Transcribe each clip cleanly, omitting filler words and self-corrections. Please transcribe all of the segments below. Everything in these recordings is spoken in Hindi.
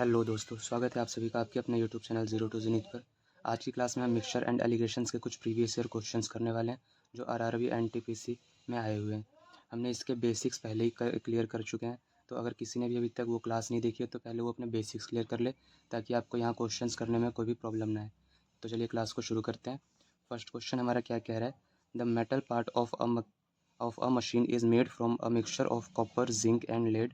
हेलो दोस्तों, स्वागत है आप सभी का आपके अपने YouTube channel zero to zenith पर। आज की क्लास में हम मिक्सचर एंड एलिगेशंस के कुछ प्रीवियस ईयर क्वेश्चंस करने वाले हैं जो आरआरबी एनटीपीसी में आए हुए हैं। हमने इसके बेसिक्स पहले ही क्लियर कर चुके हैं, तो अगर किसी ने भी अभी तक वो क्लास नहीं देखी है तो पहले वो अपने बेसिक्स क्लियर कर ले ताकि आपको यहाँ क्वेश्चन करने में कोई भी प्रॉब्लम ना आए। तो चलिए क्लास को शुरू करते हैं। फर्स्ट क्वेश्चन हमारा क्या कह रहा है, the metal part of a machine is made from a mixture of copper, zinc and lead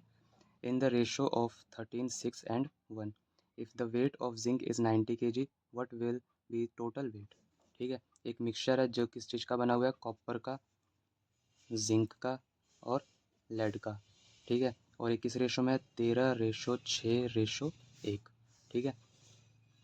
in the ratio of 13, 6 and 1. If the weight of zinc is 90 kg, what will be total weight? ठीक है, एक मिक्सचर है जो किस चीज़ का बना हुआ है, कॉपर का, जिंक का और लेड का। ठीक है, और ये किस रेशो में है, 13:6:1। ठीक है,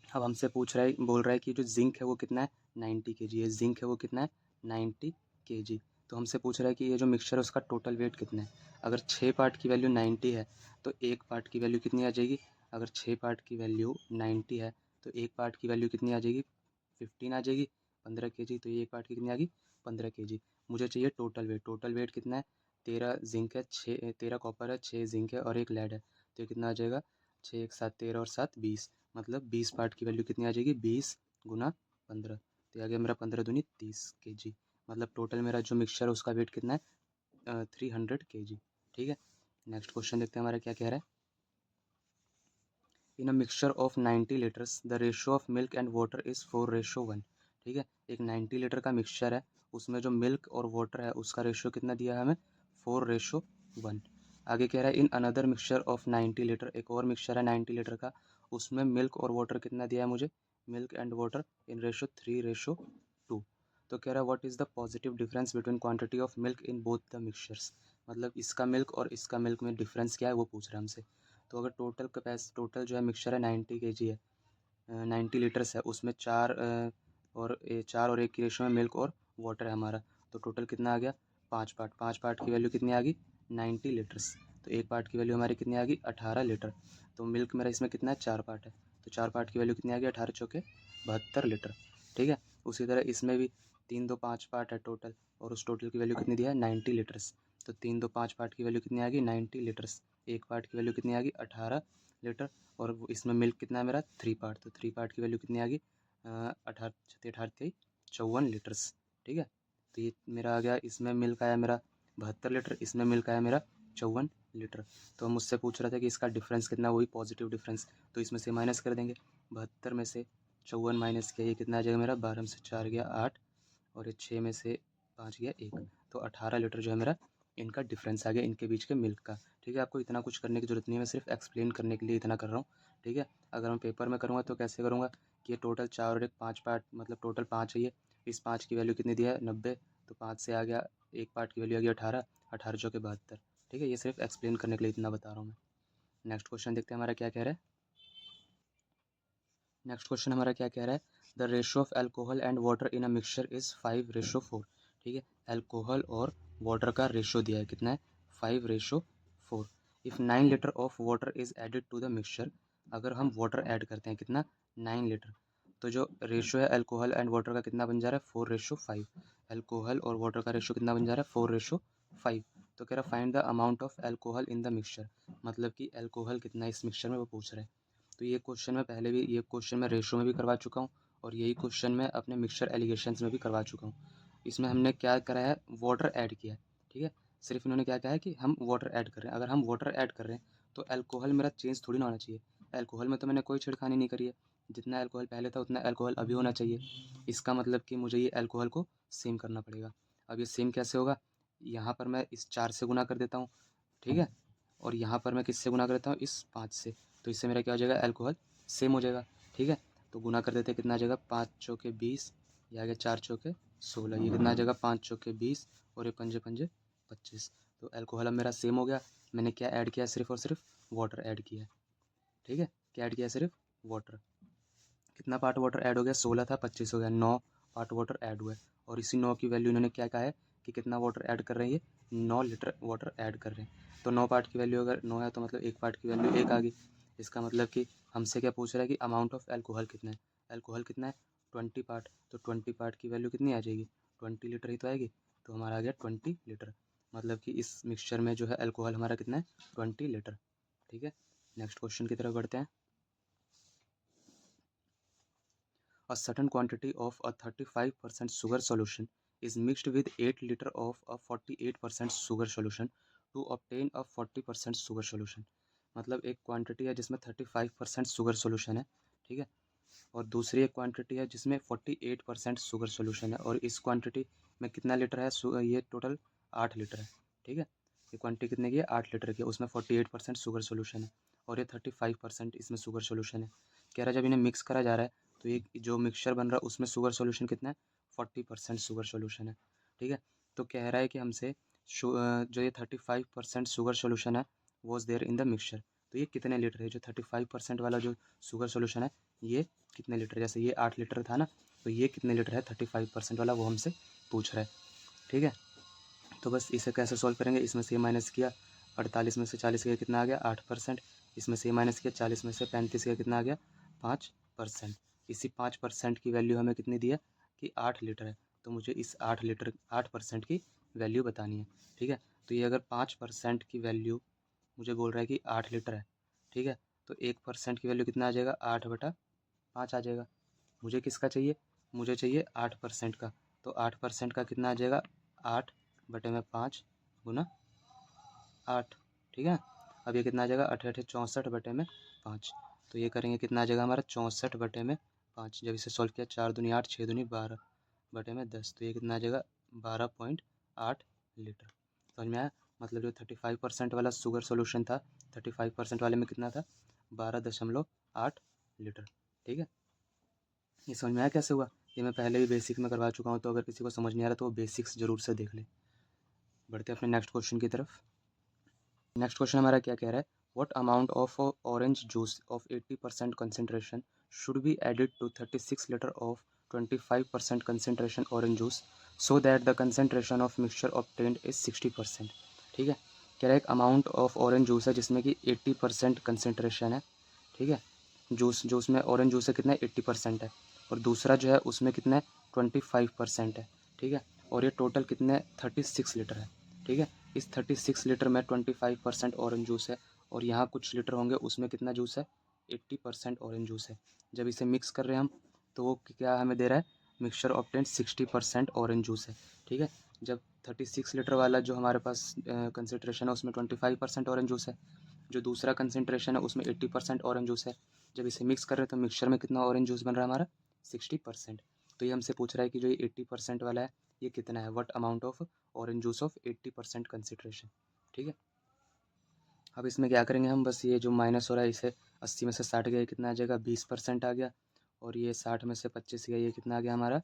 अब हमसे बोल रहा है कि जो जिंक है वो कितना है, 90 kg है। जिंक है वो कितना है, 90 kg। तो हमसे पूछ रहा है कि ये जो मिक्सचर है उसका टोटल वेट कितना है। अगर 6 पार्ट की वैल्यू 90 है तो एक पार्ट की वैल्यू कितनी आ जाएगी। अगर 6 पार्ट की वैल्यू 90 है तो एक पार्ट की वैल्यू कितनी आ जाएगी, 15 आ जाएगी, 15 kg। तो ये एक पार्ट की कितनी आ गई, 15 kg। मुझे चाहिए टोटल वेट। टोटल वेट कितना है, 13 जिंक है, 13 कॉपर है, 6 जिंक है और एक लेड है। तो ये कितना आ जाएगा, 6 एक 7 13 और 7 20। मतलब 20 पार्ट की वैल्यू कितनी आ जाएगी, 20 गुना 15। तो आ गया मेरा 15 दूनी 30 kg। मतलब टोटल मेरा जो मिक्सचर है उसका वेट कितना है, 300 kg। ठीक है, नेक्स्ट क्वेश्चन देखते हैं हमारा क्या कह रहा है। In a mixture of 90 litres the ratio of milk and water is 4:1। ठीक है, एक 90 लीटर का मिक्सचर है, उसमें जो मिल्क और वाटर है उसका रेशियो कितना दिया है हमें, 4:1। आगे कह रहा है in another mixture of 90 litre, एक और मिक्सचर है 90 लीटर का, उसमें मिल्क और वाटर कितना दिया है मुझे, milk and water in ratio 3:2। तो कह रहा है what is the positive difference between quantity of milk in both the mixtures. मतलब इसका मिल्क और इसका मिल्क में डिफरेंस क्या है वो पूछ रहा है हमसे। तो अगर टोटल जो है मिक्सचर है 90 kg है, 90 लीटर्स है, उसमें 4 और 1 की रेशो में मिल्क और वाटर है हमारा। तो टोटल कितना आ गया, 5 पार्ट। 5 पार्ट की वैल्यू कितनी आ गई, 90 लीटर्स। तो एक पार्ट की वैल्यू हमारी कितनी आ गई, 18 लीटर। तो मिल्क मेरा इसमें कितना है, 4 पार्ट है। तो 4 पार्ट की वैल्यू कितनी आ गई, 18 चौके 72 लीटर। ठीक है, उसी तरह इसमें भी 3 2 5 पार्ट है टोटल, और उस टोटल की वैल्यू कितनी दिया है, 90 लीटर्स। तो 3 2 5 पार्ट की वैल्यू कितनी आ गई, 90 लीटर्स। एक पार्ट की वैल्यू कितनी आ गई, 18 लीटर। और इसमें मिल्क कितना है मेरा, 3 पार्ट। तो 3 पार्ट की वैल्यू कितनी आ गई, 18 54 लीटर्स। ठीक है, तो ये मेरा आ गया, इसमें मिल्क आया मेरा 72 लीटर, इसमें मिल्क आया मेरा 54 लीटर। तो मुझसे पूछ रहा था कि इसका डिफरेंस कितना, वही पॉजिटिव डिफरेंस। तो इसमें से माइनस कर देंगे, 72 में से 54 माइनस किया, ये कितना आ जाएगा मेरा, 12 में से 4 गया 8, और ये 6 में से 5 गया 1। तो 18 लीटर जो है मेरा इनका डिफरेंस आ गया, इनके बीच के मिल्क का। ठीक है, आपको इतना कुछ करने की ज़रूरत नहीं है, मैं सिर्फ एक्सप्लेन करने के लिए इतना कर रहा हूँ। ठीक है, अगर मैं पेपर में करूँगा तो कैसे करूँगा कि ये टोटल 4 और 1 5 पार्ट, मतलब टोटल 5 है ये। इस 5 की वैल्यू कितनी दिया है, 90। तो 5 से आ गया, एक पार्ट की वैल्यू आ गई 18, 18 चौके 72। ठीक है, ये सिर्फ एक्सप्लेन करने के लिए इतना बता रहा हूँ मैं। नेक्स्ट क्वेश्चन देखते हैं हमारा क्या कह रहा है। नेक्स्ट क्वेश्चन हमारा क्या कह रहा है, the ratio of alcohol and water in a mixture is 5:4। ठीक है, अल्कोहल और वाटर का रेशियो दिया है, कितना है, 5:4। If 9 litre of water is added to the mixture, अगर हम वाटर ऐड करते हैं कितना, 9 लीटर, तो जो रेशियो है अल्कोहल एंड वाटर का कितना बन जा रहा है, 4:5। अल्कोहल और वाटर का रेशियो कितना बन जा रहा है, 4:5। तो कह रहा है find the amount of alcohol in the mixture, मतलब कि अल्कोहल कितना है इस मिक्सचर में वो पूछ रहे हैं। तो ये क्वेश्चन मैं पहले भी, ये क्वेश्चन मैं रेशो में भी करवा चुका हूँ, और यही क्वेश्चन मैं अपने मिक्सचर एलिगेशंस में भी करवा चुका हूँ। इसमें हमने क्या करा है, वाटर ऐड किया है। ठीक है, सिर्फ इन्होंने क्या कहा है कि हम वाटर ऐड कर रहे हैं। अगर हम वाटर ऐड कर रहे हैं तो अल्कोहल मेरा चेंज थोड़ी ना होना चाहिए। अल्कोहल में तो मैंने कोई छेड़खानी नहीं करी है, जितना अल्कोहल पहले था उतना अल्कोहल अभी होना चाहिए। इसका मतलब कि मुझे ये अल्कोहल को सेम करना पड़ेगा। अब ये सेम कैसे होगा, यहाँ पर मैं इस 4 से गुना कर देता हूँ। ठीक है, और यहाँ पर मैं किससे गुना करता हूँ, इस 5 से। तो इससे मेरा क्या हो जाएगा, अल्कोहल सेम हो जाएगा। ठीक है, तो गुना कर देते हैं, कितना आ जाएगा, 5 चौके 20, ये आ गया 4 चौके 16, ये कितना आ जाएगा, 5 चौके 20, और ये पंजे पंजे 25। तो अल्कोहल अब मेरा सेम हो गया। मैंने क्या ऐड किया, सिर्फ और सिर्फ वाटर ऐड किया है। ठीक है, क्या ऐड किया, सिर्फ वाटर। कितना पार्ट वाटर ऐड हो गया, 16 था 25 हो गया, 9 पार्ट वाटर ऐड हुआ है। और इसी 9 की वैल्यू इन्होंने क्या कहा है कि कितना वाटर ऐड कर रहे हैं, ये 9 लीटर वाटर ऐड कर रहे हैं। तो 9 पार्ट की वैल्यू अगर 9 है तो मतलब एक पार्ट की वैल्यू 1 आ गई। इसका मतलब कि हमसे क्या पूछ रहा है कि अमाउंट ऑफ अल्कोहल कितना है। अल्कोहल कितना है, 20 पार्ट। तो 20 पार्ट की वैल्यू कितनी आ जाएगी, 20 लीटर ही तो आएगी। तो हमारा आ गया 20 लीटर। मतलब कि इस मिक्सचर में जो है अल्कोहल हमारा कितना है, 20 लीटर। ठीक है, नेक्स्ट क्वेश्चन की तरफ बढ़ते हैं। A certain quantity of a 35% sugar solution is mixed with 8 liter of a 48% sugar solution to obtain a 40% sugar solution। मतलब एक क्वांटिटी है जिसमें 35% शुगर सोल्यूशन है, ठीक है, और दूसरी एक क्वांटिटी है जिसमें 48% शुगर सोल्यूशन है, और इस क्वांटिटी में कितना लीटर है, ये टोटल 8 लीटर है, ठीक है। ये क्वांटिटी कितने की है, 8 लीटर की है, उसमें 48% शुगर सोल्यूशन है और ये 35% इसमें शुगर सोल्यूशन है। कह रहा है जब इन्हें मिक्स करा जा रहा है तो ये जो मिक्सचर बन रहा है उसमें शुगर सोल्यूशन कितना है, 40% शुगर सोल्यूशन है, ठीक है। तो कह रहा है कि हमसे जो ये 35% शुगर सोल्यूशन है was there in the mixture, तो ये कितने लीटर है, जो 35% वाला जो शुगर सोल्यूशन है ये कितने लीटर, जैसे ये 8 लीटर था ना, तो ये कितने लीटर है 35% वाला, वो हमसे पूछ रहा है, ठीक है। तो बस इसे कैसे सॉल्व करेंगे, इसमें से माइनस किया, 48 में से 40 गया कितना आ गया 8%, इसमें से माइनस किया 40 में से 35 गया कितना आ गया 5%। इसी 5% की वैल्यू हमें कितनी दी है कि 8 लीटर है, तो मुझे इस 8% की वैल्यू बतानी है, ठीक है। तो ये अगर 5% की वैल्यू मुझे बोल रहा है कि 8 लीटर है, ठीक है, तो 1% की वैल्यू कितना आ जाएगा, 8/5 आ जाएगा। मुझे किसका चाहिए, मुझे चाहिए 8% का, तो 8% का कितना आ जाएगा 8/5 गुना 8, ठीक है। अब ये कितना आ जाएगा 8 8 64/5, तो ये करेंगे कितना आ जाएगा हमारा 64/5। जब इसे सॉल्व किया 4 दूनी 8 6 दूनी 12/10, तो ये कितना आ जाएगा 12.8 लीटर। समझ में आया, मतलब जो 35% वाला शुगर सोल्यूशन था, 35% वाले में कितना था 12.8 लीटर, ठीक है। ये समझ में आया कैसे हुआ, ये मैं पहले भी बेसिक में करवा चुका हूँ, तो अगर किसी को समझ नहीं आ रहा तो वो बेसिक्स जरूर से देख ले। बढ़ते हैं अपने नेक्स्ट क्वेश्चन की तरफ। नेक्स्ट क्वेश्चन हमारा क्या कह रहा है, what amount of orange juice of 80% concentration should be added to 36 litre of 25% concentration orange juice so that the concentration of mixture obtained is 60%, ठीक है। कह रहा है एक अमाउंट ऑफ ऑरेंज जूस है जिसमें कि 80% कंसेंट्रेशन है, ठीक है, जूस जो उसमें ऑरेंज जूस है कितना है 80% है, और दूसरा जो है उसमें कितना है 25% है, ठीक है, और ये टोटल कितने 36 लीटर है, ठीक है। इस 36 लीटर में 25% ऑरेंज जूस है, और यहाँ कुछ लीटर होंगे उसमें कितना जूस है 80% ऑरेंज जूस है। जब इसे मिक्स कर रहे हैं हम तो वो क्या हमें दे रहा है, मिक्सचर ऑब्टेन 60% ऑरेंज जूस है, ठीक है। जब 36 लीटर वाला जो हमारे पास कंसेंट्रेशन है उसमें 25% ऑरेंज जूस है, जो दूसरा कंसेंट्रेशन है उसमें 80% ऑरेंज जूस है। जब इसे मिक्स कर रहे हैं तो मिक्सचर में कितना ऑरेंज जूस बन रहा है हमारा 60%। तो ये हमसे पूछ रहा है कि जो ये 80% वाला है ये कितना है, what amount of orange juice of 80% concentration, ठीक है। अब इसमें क्या करेंगे हम, बस ये जो माइनस हो रहा है इसे 80 में से 60 गया कितना आ जाएगा 20% आ गया, और ये 60 में से 25 गया ये कितना आ गया हमारा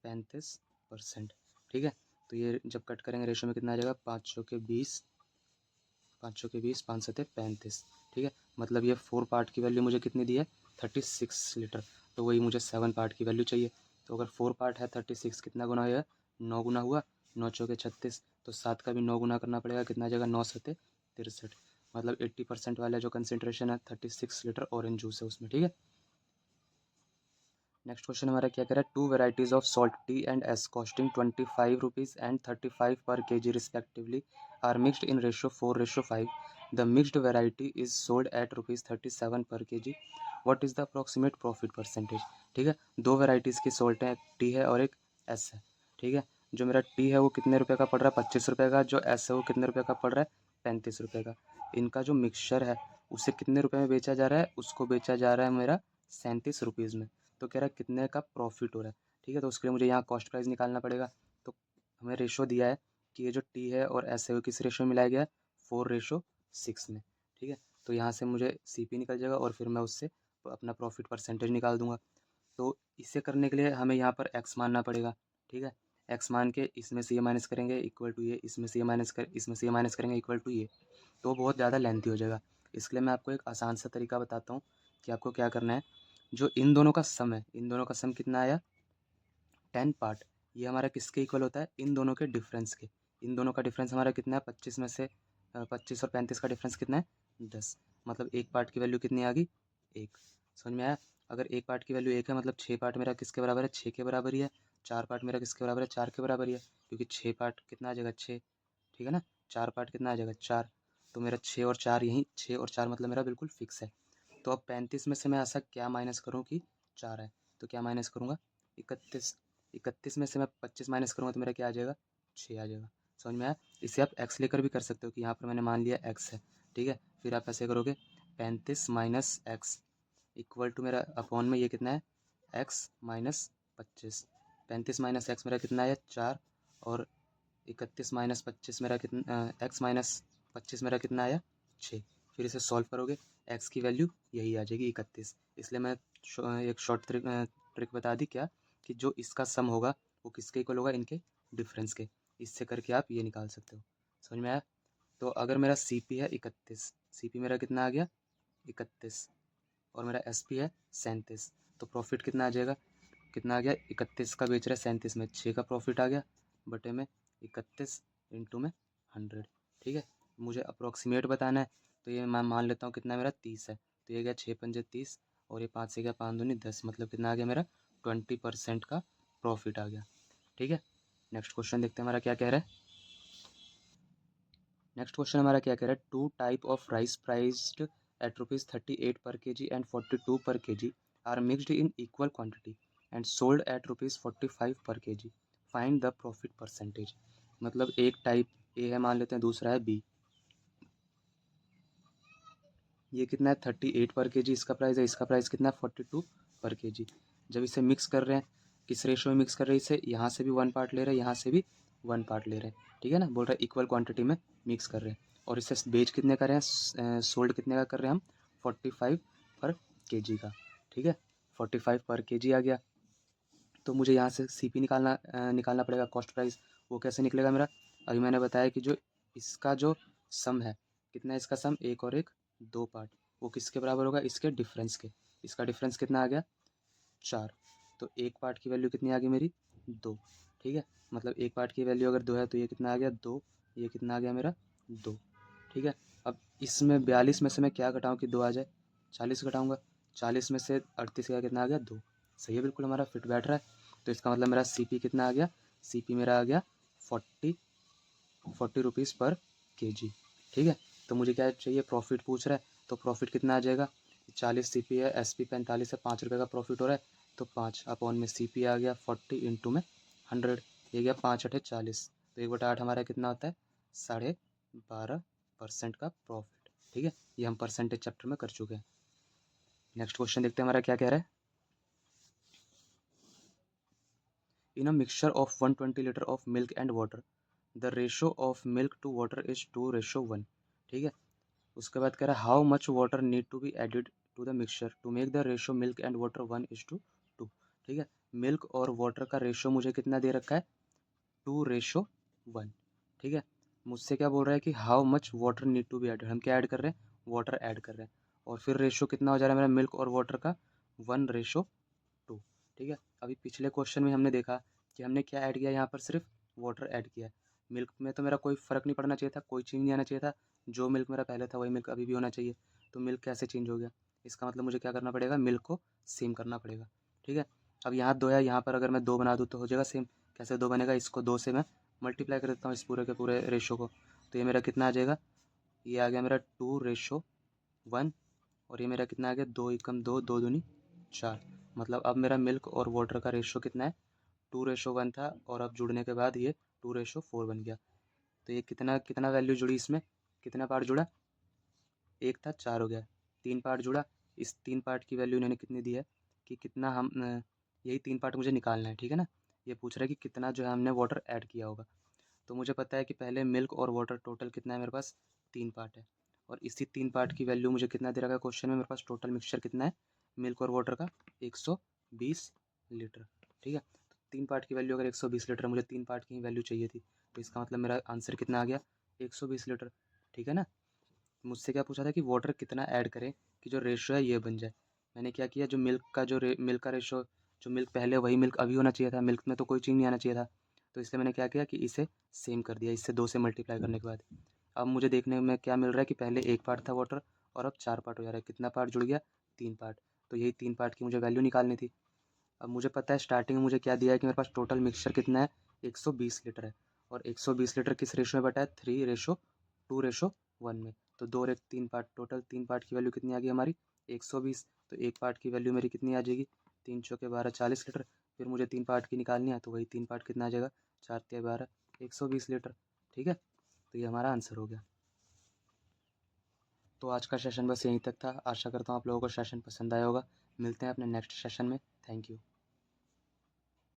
35%, ठीक है। तो ये जब कट करेंगे रेशो में कितना आ जाएगा 5 के 20 5 7 35, ठीक है। मतलब ये 4 पार्ट की वैल्यू मुझे कितनी दी है 36 लीटर, तो वही मुझे 7 पार्ट की वैल्यू चाहिए। तो अगर 4 पार्ट है 36 कितना गुना हुआ 9 गुना हुआ, 9 चौके 36, तो 7 का भी 9 गुना करना पड़ेगा, कितना आ जाएगा 9 7 63, मतलब 80% वाला जो कंसेंट्रेशन है 36 लीटर ऑरेंज जूस है उसमें, ठीक है। नेक्स्ट क्वेश्चन हमारा क्या कह रहा है, 2 varieties of salt T and S costing 25 rupees and 35 per KG respectively are mixed in ratio 4:5। The mixed variety is sold at ₹37 per KG. What is the approximate profit percentage, ठीक है। दो वेराइटीज़ की सॉल्ट है, एक टी है और एक एस है, ठीक है। जो मेरा टी है वो कितने रुपये का पड़ रहा है 25 रुपये का, जो एस है वो कितने रुपये का पड़ रहा है 35 रुपये का। इनका जो मिक्सचर है उसे कितने रुपये में बेचा जा रहा है, उसको बेचा जा रहा है मेरा 37 रुपीज़ में। तो कह रहा है कितने का प्रॉफिट हो रहा है, ठीक है। तो उसके लिए मुझे यहाँ कॉस्ट प्राइस निकालना पड़ेगा। तो हमें रेशो दिया है कि ये जो टी है और एस है वो किस रेशो में मिलाया गया है 4:6 में, ठीक है। तो यहाँ से मुझे CP निकल जाएगा और फिर मैं उससे अपना प्रॉफिट परसेंटेज निकाल दूंगा। तो इसे करने के लिए हमें यहाँ पर x मानना पड़ेगा, ठीक है। x मान के इसमें से ये माइनस करेंगे इक्वल टू ये, इसमें से ये माइनस करेंगे इक्वल टू ये, तो बहुत ज़्यादा लेंथी हो जाएगा। इसके लिए मैं आपको एक आसान सा तरीका बताता हूँ कि आपको क्या करना है। जो इन दोनों का सम है, इन दोनों का सम कितना आया 10 पार्ट, ये हमारा किसके इक्वल होता है, इन दोनों के डिफरेंस के। इन दोनों का डिफरेंस हमारा कितना है 25 में से 25 और 35 का डिफरेंस कितना है 10, मतलब एक पार्ट की वैल्यू कितनी आ गई 1। समझ में आया। अगर एक पार्ट की वैल्यू 1 है मतलब 6 पार्ट मेरा किसके बराबर है 6 के बराबर ही है, 4 पार्ट मेरा किसके बराबर है 4 के बराबर ही है, क्योंकि 6 पार्ट कितना आ जाएगा 6, ठीक है ना, 4 पार्ट कितना आ जाएगा 4। तो मेरा 6 और 4 यहीं 6 और 4 मतलब मेरा बिल्कुल फिक्स है। तो अब 35 में से मैं ऐसा क्या माइनस करूँ कि 4 है, तो क्या माइनस करूँगा, 31। 31 में से मैं 25 माइनस करूँगा तो मेरा क्या आ जाएगा, 6 आ जाएगा। समझ में आया। इसे आप x लेकर भी कर सकते हो कि यहाँ पर मैंने मान लिया x है, ठीक है। फिर आप ऐसे करोगे 35 माइनस एक्स इक्वल टू मेरा अपॉन में ये कितना है, x माइनस 25। 35 माइनस एक्स मेरा कितना है, 4। और 31 माइनस 25 मेरा कितना, x माइनस 25 मेरा कितना आया, 6। फिर इसे सॉल्व करोगे, x की वैल्यू यही आ जाएगी 31। इसलिए मैं एक शॉर्ट ट्रिक बता दी क्या, कि जो इसका सम होगा वो किसके इक्वल होगा, इनके डिफरेंस के। इससे करके आप ये निकाल सकते हो। समझ में आया। तो अगर मेरा CP है 31, CP मेरा कितना आ गया 31, और मेरा SP है 37, तो प्रॉफिट कितना आ जाएगा, कितना आ गया, 31 का बेच रहा है 37 में, 6 का प्रॉफिट आ गया बटे में 31 इंटू में 100। ठीक है, मुझे अप्रोक्सीमेट बताना है, तो ये मैं मान लेता हूँ कितना मेरा 30 है, तो ये गया 6 पंजे 30, और ये 5 से गया 5 दूनी 10, मतलब कितना आ गया मेरा 20% का प्रॉफिट आ गया। ठीक है, नेक्स्ट क्वेश्चन देखते हैं हमारा क्या कह रहा है। नेक्स्ट क्वेश्चन हमारा क्या कह रहा है, 2 type of rice priced eight ₹38 per kg and 42 per kg are mixed in equal quantity and sold at ₹45 per kg. Find the profit percentage. मतलब एक टाइप A है मान लेते हैं, दूसरा है B। ये कितना है 38 पर के जी इसका प्राइस है, इसका प्राइस कितना है 42 पर के जी। जब इसे मिक्स कर रहे हैं, किस रेशो में मिक्स कर रहे हैं, इसे यहाँ से भी 1 पार्ट ले रहे हैं, यहाँ से भी 1 पार्ट ले रहे हैं। ठीक है ना, बोल रहे हैं इक्वल क्वांटिटी में मिक्स कर रहे हैं। और इसे बेच कितने कर रहे हैं, सोल्ड कितने का कर रहे हैं हम, 45 पर के जी का। ठीक है, 45 पर के जी आ गया। तो मुझे यहाँ से CP निकालना पड़ेगा, कॉस्ट प्राइस। वो कैसे निकलेगा मेरा, अभी मैंने बताया कि जो इसका जो सम है, कितना है इसका सम, एक और एक 2 पार्ट, वो किसके बराबर होगा, इसके डिफरेंस के। इसका डिफरेंस कितना आ गया 4, तो एक पार्ट की वैल्यू कितनी आ गई मेरी 2। ठीक है, मतलब एक पार्ट की वैल्यू अगर 2 है तो ये कितना आ गया 2, ये कितना आ गया मेरा 2। ठीक है, अब इसमें 42 में से मैं क्या घटाऊँ कि 2 आ जाए, 40 घटाऊँगा, 40 में से 38 का कितना आ गया 2। सही है, बिल्कुल हमारा फिट बैठ रहा है। तो इसका मतलब मेरा CP कितना आ गया, CP मेरा आ गया 40 रुपीज़ पर kg। ठीक है, तो मुझे क्या चाहिए, प्रॉफिट पूछ रहा है, तो प्रॉफिट कितना आ जाएगा, 40 CP है, SP 45 है, 5 रुपये का प्रॉफिट हो रहा है, तो 5 अपॉन में CP आ गया 40 इंटू में 100, ये गया 5 8 40, तो 1/8 हमारा कितना होता है 12.5% का प्रॉफिट। ठीक है, ये हम परसेंटेज चैप्टर में कर चुके हैं। नेक्स्ट क्वेश्चन देखते हैं हमारा क्या कह रहा है। In a mixture of 120 liter of milk and water, the ratio of milk to water is 2:1। ठीक है, उसके बाद कह रहा है how much water need to be added to the mixture to make the ratio milk and water 1:2। ठीक है, मिल्क और वाटर का रेशो मुझे कितना दे रखा है 2:1। ठीक है, मुझसे क्या बोल रहा है कि how much water need to be added, हम क्या ऐड कर रहे हैं, वाटर ऐड कर रहे हैं, और फिर रेशो कितना हो जा रहा है मेरा मिल्क और वाटर का 1:2। ठीक है, अभी पिछले क्वेश्चन में हमने देखा कि हमने क्या ऐड किया, यहाँ पर सिर्फ वाटर ऐड किया है। मिल्क में तो मेरा कोई फ़र्क नहीं पड़ना चाहिए था, कोई चेंज नहीं आना चाहिए था, जो मिल्क मेरा पहले था वही मिल्क अभी भी होना चाहिए। तो मिल्क कैसे चेंज हो गया, इसका मतलब मुझे क्या करना पड़ेगा, मिल्क को सेम करना पड़ेगा। ठीक है, अब यहाँ 2 है, यहाँ पर अगर मैं 2 बना दूँ तो हो जाएगा सेम। कैसे 2 बनेगा, इसको 2 से मैं मल्टीप्लाई कर देता हूँ इस पूरे के पूरे रेशो को, तो ये मेरा कितना आ जाएगा, ये आ गया मेरा 2:1, और ये मेरा कितना आ गया 2 एकम 2, 2 दूनी 4। मतलब अब मेरा मिल्क और वाटर का रेशो कितना है 2:1 था, और अब जुड़ने के बाद ये 2:4 बन गया। तो ये कितना कितना वैल्यू जुड़ी इसमें, कितना पार्ट जुड़ा, एक था 4 हो गया, 3 पार्ट जुड़ा। इस 3 पार्ट की वैल्यू इन्होंने कितनी दी है कि कितना हम यही 3 पार्ट मुझे निकालना है। ठीक है ना, ये पूछ रहा है कि कितना जो है हमने वाटर ऐड किया होगा। तो मुझे पता है कि पहले मिल्क और वाटर टोटल कितना है मेरे पास 3 पार्ट है, और इसी 3 पार्ट की वैल्यू मुझे कितना दे रखा है क्वेश्चन में, मेरे पास टोटल मिक्सचर कितना है मिल्क और वाटर का 120 लीटर। ठीक है, तो 3 पार्ट की वैल्यू अगर 120 लीटर, मुझे 3 पार्ट की वैल्यू चाहिए थी, तो इसका मतलब मेरा आंसर कितना आ गया 120 लीटर। ठीक है ना, मुझसे क्या पूछा था कि वाटर कितना ऐड करें कि जो रेशो है ये बन जाए। मैंने क्या किया, जो मिल्क का जो मिल्क का रेशो, जो मिल्क पहले वही मिल्क अभी होना चाहिए था, मिल्क में तो कोई चेंज नहीं आना चाहिए था, तो इसलिए मैंने क्या किया कि इसे सेम कर दिया, इससे 2 से मल्टीप्लाई करने के बाद। अब मुझे देखने में क्या मिल रहा है कि पहले 1 पार्ट था वाटर, और अब 4 पार्ट हो जा रहा है, कितना पार्ट जुड़ गया 3 पार्ट। तो यही 3 पार्ट की मुझे वैल्यू निकालनी थी। अब मुझे पता है स्टार्टिंग में मुझे क्या दिया है कि मेरे पास टोटल मिक्सचर कितना है 120 लीटर है, और 120 लीटर किस रेशो में बटा है 3:2:1 में। तो 2 और 1 3 पार्ट, टोटल 3 पार्ट की वैल्यू कितनी आ गई हमारी 120। तो एक पार्ट की वैल्यू मेरी कितनी आ जाएगी 3 चौके 12 40 लीटर। फिर मुझे 3 पार्ट की निकालनी है, तो वही 3 पार्ट कितना आ जाएगा, 4 तिया 12 120 लीटर। ठीक है, तो ये हमारा आंसर हो गया। तो आज का सेशन बस यहीं तक था। आशा करता हूँ आप लोगों को सेशन पसंद आया होगा। मिलते हैं अपने नेक्स्ट सेशन में। Thank you.